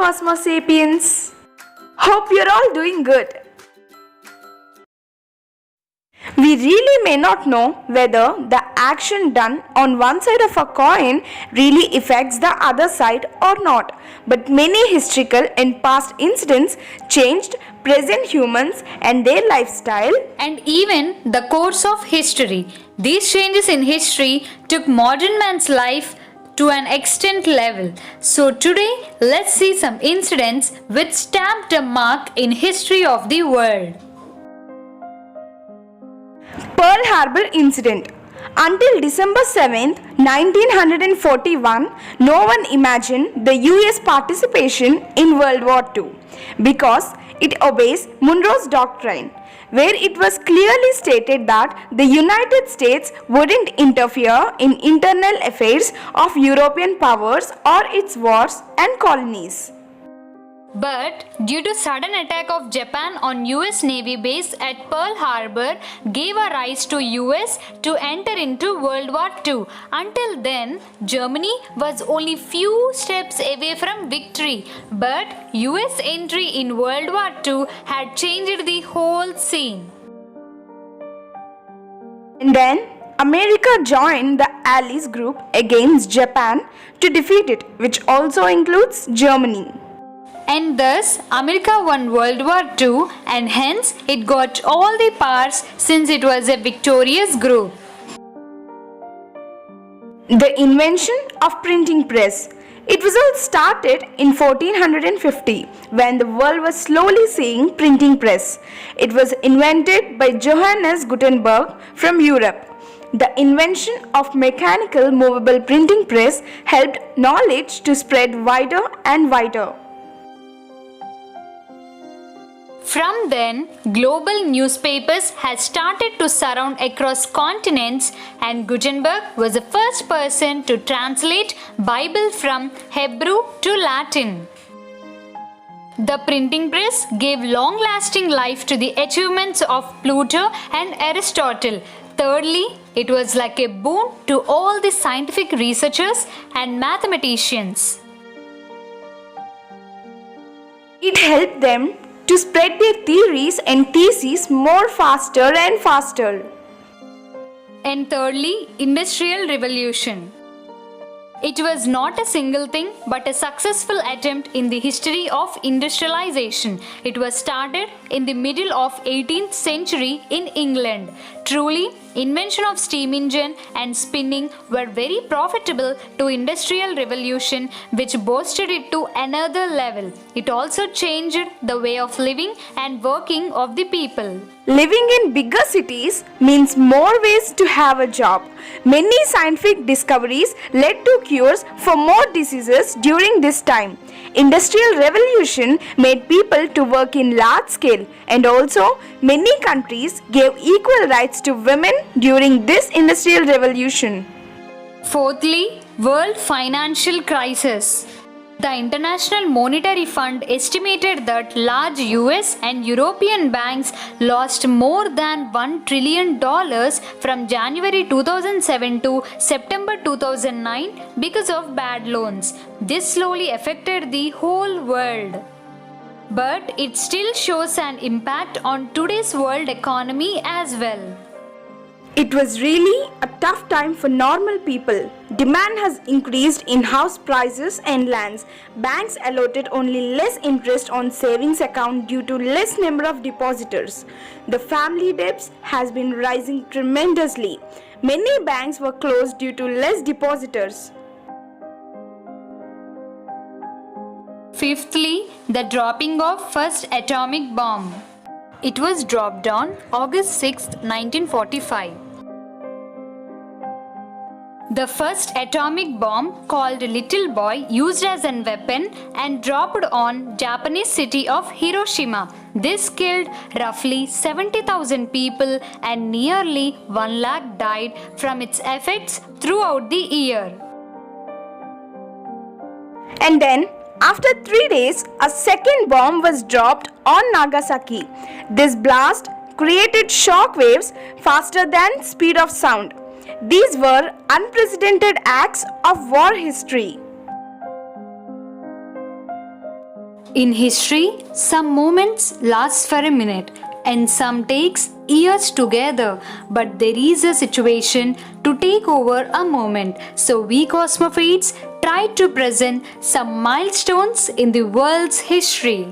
Cosmo Sapiens! Hope you're all doing good. We really may not know whether the action done on one side of a coin really affects the other side or not, but many historical and past incidents changed present humans and their lifestyle and even the course of history. These changes in history took modern man's life to an extent level. So today, let's see some incidents which stamped a mark in history of the world. Pearl Harbor Incident. Until December 7, 1941, no one imagined the US participation in World War II because it obeys Monroe's Doctrine, where it was clearly stated that the United States wouldn't interfere in internal affairs of European powers or its wars and colonies. But due to sudden attack of Japan on US Navy base at Pearl Harbor gave a rise to US to enter into World War II. Until then, Germany was only few steps away from victory, but US entry in World War II had changed the whole scene. And then America joined the Allies group against Japan to defeat it, which also includes Germany. And thus, America won World War II and hence it got all the powers since it was a victorious group. The invention of printing press. It was all started in 1450 when the world was slowly seeing printing press. It was invented by Johannes Gutenberg from Europe. The invention of mechanical movable printing press helped knowledge to spread wider and wider. From then, global newspapers had started to surround across continents and Gutenberg was the first person to translate Bible from Hebrew to Latin. The printing press gave long-lasting life to the achievements of Plato and Aristotle. Thirdly, it was like a boon to all the scientific researchers and mathematicians. It helped them to spread their theories and theses more faster and faster. And thirdly, Industrial Revolution. It was not a single thing but a successful attempt in the history of industrialization. It was started in the middle of 18th century in England. Truly, invention of steam engine and spinning were very profitable to industrial revolution which boosted it to another level. It also changed the way of living and working of the people. Living in bigger cities means more ways to have a job. Many scientific discoveries led to cures for more diseases during this time. Industrial revolution made people to work in large scale and also many countries gave equal rights to women during this industrial revolution. Fourthly, world financial crisis. The International Monetary Fund estimated that large US and European banks lost more than $1 trillion from January 2007 to September 2009 because of bad loans. This slowly affected the whole world. But it still shows an impact on today's world economy as well. It was really a tough time for normal people. Demand has increased in house prices and lands. Banks allotted only less interest on savings account due to less number of depositors. The family debts has been rising tremendously. Many banks were closed due to less depositors. Fifthly, the dropping of first atomic bomb. It was dropped on August 6, 1945. The first atomic bomb, called Little Boy, used as a weapon and dropped on Japanese city of Hiroshima. This killed roughly 70,000 people and nearly 1 lakh died from its effects throughout the year. And then, after 3 days, a second bomb was dropped on Nagasaki. This blast created shock waves faster than speed of sound. These were unprecedented acts of war history. In history, some moments last for a minute and some takes years together, but there is a situation to take over a moment. So we Cosmofeeds try to present some milestones in the world's history.